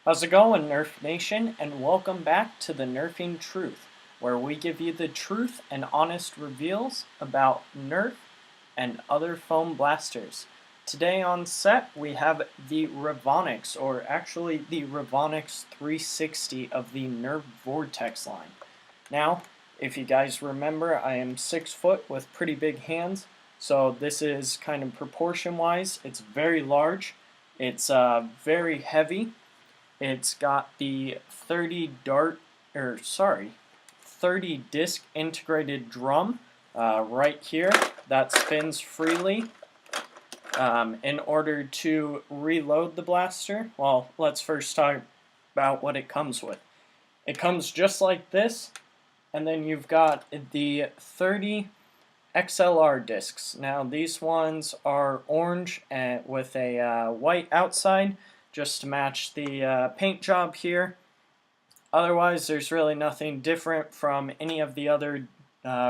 How's it going, Nerf Nation? And welcome back to the Nerfing Truth, where we give you the truth and honest reveals about Nerf and other foam blasters. Today on set, we have the Revonix, or actually the Revonix360 of the Nerf Vortext line. Now, if you guys remember, I am 6 foot with pretty big hands, so this is kind of proportion-wise. It's very large. It's very heavy. It's got the 30 disc integrated drum right here that spins freely. In order to reload the blaster, well, let's first talk about what it comes with. It comes just like this, and then you've got the 30 XLR discs. Now these ones are orange and with a white outside, just to match the paint job here. Otherwise, there's really nothing different from any of the other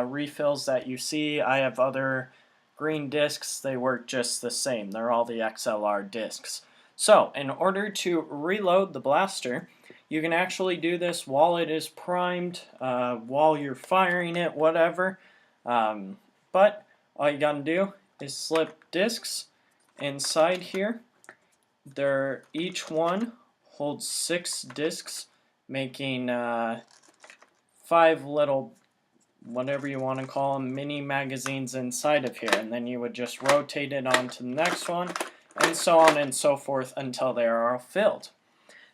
refills that you see. I have other green discs. They work just the same. They're all the XLR discs. So, in order to reload the blaster, you can actually do this while it is primed, while you're firing it, whatever. But all you gotta do is slip discs inside here. Each one holds 6 discs, making 5 little, whatever you want to call them, mini magazines inside of here. And then you would just rotate it onto the next one, and so on and so forth until they are all filled.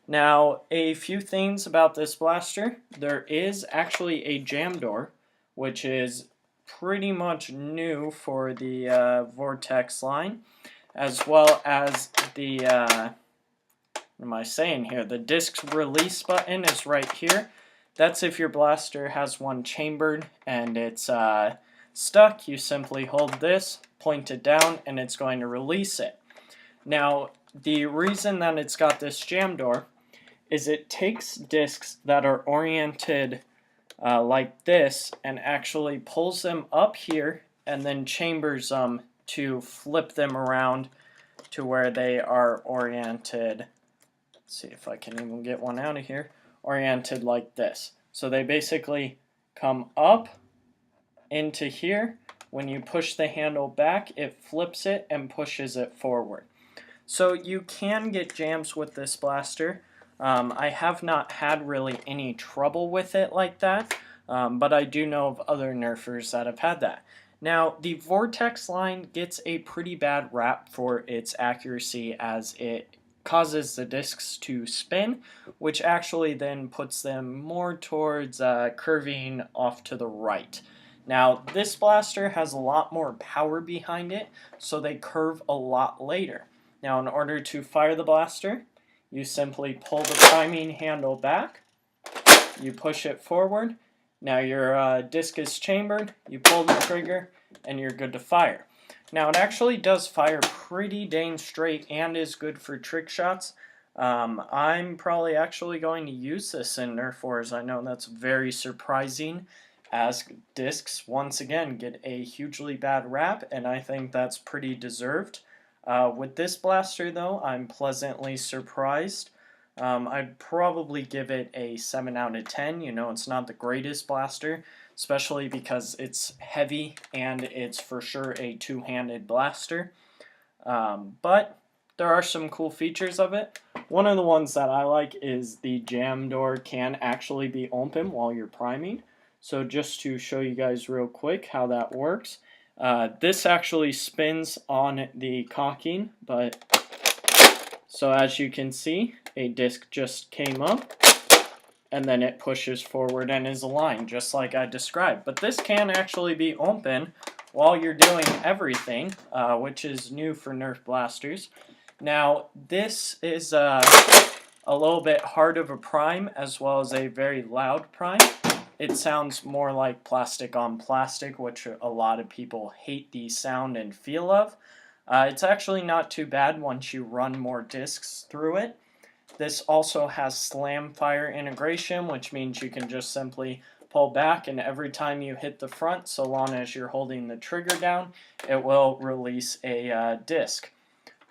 Now, a few things about this blaster. There is actually a jam door, which is pretty much new for the Vortex line, as well as the, what am I saying here? The disc release button is right here. That's if your blaster has one chambered and it's stuck. You simply hold this, point it down, and it's going to release it. Now, the reason that it's got this jam door is it takes discs that are oriented like this and actually pulls them up here and then chambers them to flip them around to where they are oriented. Let's see if I can even get one out of here. Oriented like this. So they basically come up into here. When you push the handle back, it flips it and pushes it forward. So you can get jams with this blaster. I have not had really any trouble with it like that, but I do know of other Nerfers that have had that. Now, the Vortex line gets a pretty bad rap for its accuracy, as it causes the discs to spin, which actually then puts them more towards curving off to the right. Now, this blaster has a lot more power behind it, so they curve a lot later. Now, in order to fire the blaster, you simply pull the priming handle back, you push it forward. Now your disc is chambered, you pull the trigger, and you're good to fire. Now it actually does fire pretty dang straight and is good for trick shots. I'm probably actually going to use this in Nerf Wars. I know that's very surprising, as discs once again get a hugely bad rap, and I think that's pretty deserved. With this blaster though, I'm pleasantly surprised. I'd probably give it a 7 out of 10. You know, it's not the greatest blaster, especially because it's heavy and it's for sure a two-handed blaster. But there are some cool features of it. One of the ones that I like is the jam door can actually be open while you're priming. So just to show you guys real quick how that works. This actually spins on the cocking, but so as you can see, a disc just came up and then it pushes forward and is aligned just like I described. But this can actually be open while you're doing everything, which is new for Nerf blasters. Now this is a little bit hard of a prime, as well as a very loud prime. It sounds more like plastic on plastic, which a lot of people hate the sound and feel of. It's actually not too bad once you run more discs through it. This also has slam fire integration, which means you can just simply pull back, and every time you hit the front, so long as you're holding the trigger down, it will release a disc.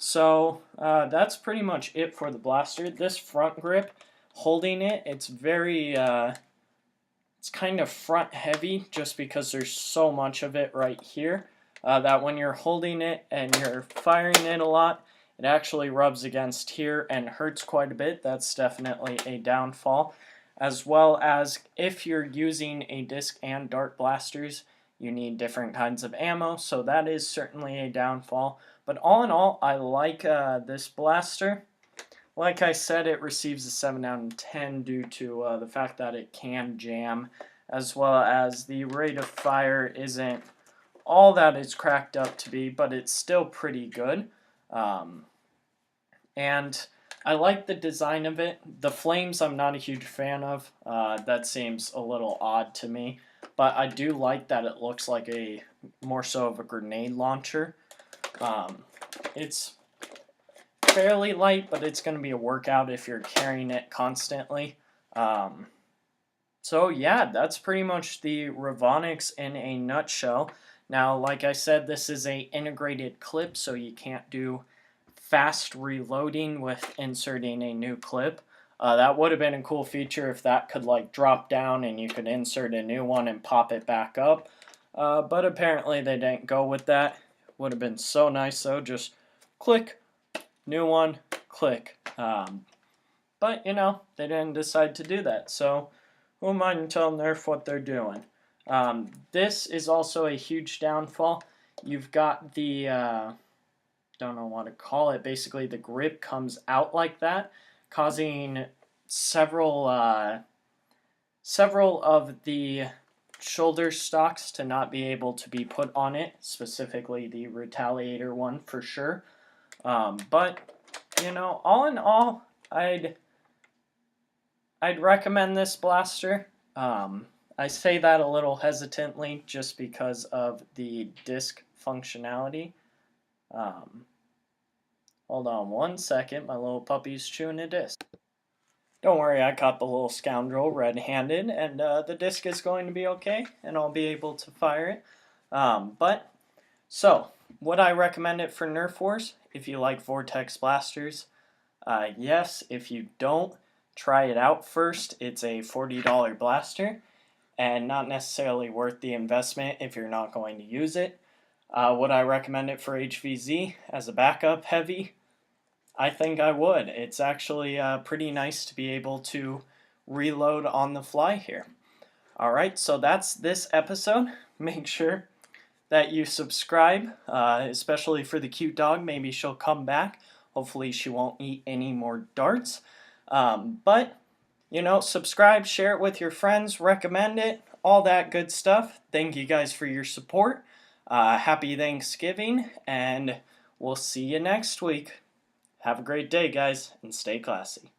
So that's pretty much it for the blaster. This front grip, holding it, it's very, it's kind of front heavy just because there's so much of it right here that when you're holding it and you're firing it a lot, it actually rubs against here and hurts quite a bit. That's definitely a downfall. As well as if you're using a disc and dart blasters, you need different kinds of ammo, so that is certainly a downfall. But all in all, I like this blaster. Like I said, it receives a 7 out of 10 due to the fact that it can jam, as well as the rate of fire isn't all that it's cracked up to be, but it's still pretty good. And I like the design of it. The flames I'm not a huge fan of. That seems a little odd to me. But I do like that it looks like a more so of a grenade launcher. It's fairly light, but it's going to be a workout if you're carrying it constantly. So yeah, that's pretty much the Revonix in a nutshell. Now, like I said, this is a integrated clip, so you can't do fast reloading with inserting a new clip. That would have been a cool feature if that could like drop down and you could insert a new one and pop it back up. But apparently they didn't go with that. Would have been so nice though, just click, new one, click. But you know, they didn't decide to do that, so who am I to tell Nerf what they're doing? This is also a huge downfall. You've got the, don't know what to call it, basically the grip comes out like that, causing several of the shoulder stocks to not be able to be put on it, specifically the Retaliator one for sure. But, you know, all in all, I'd recommend this blaster. I say that a little hesitantly just because of the disc functionality. Hold on one second, my little puppy's chewing a disc. Don't worry, I caught the little scoundrel red-handed, and the disc is going to be okay, and I'll be able to fire it. So, would I recommend it for Nerf Wars? If you like Vortex blasters, yes. If you don't, try it out first. It's a $40 blaster, and not necessarily worth the investment if you're not going to use it. Would I recommend it for HVZ as a backup heavy? I think I would. It's actually pretty nice to be able to reload on the fly here. Alright, so that's this episode. Make sure that you subscribe, especially for the cute dog. Maybe she'll come back. Hopefully she won't eat any more darts. But, you know, subscribe, share it with your friends, recommend it, all that good stuff. Thank you guys for your support. Happy Thanksgiving, and we'll see you next week. Have a great day, guys, and stay classy.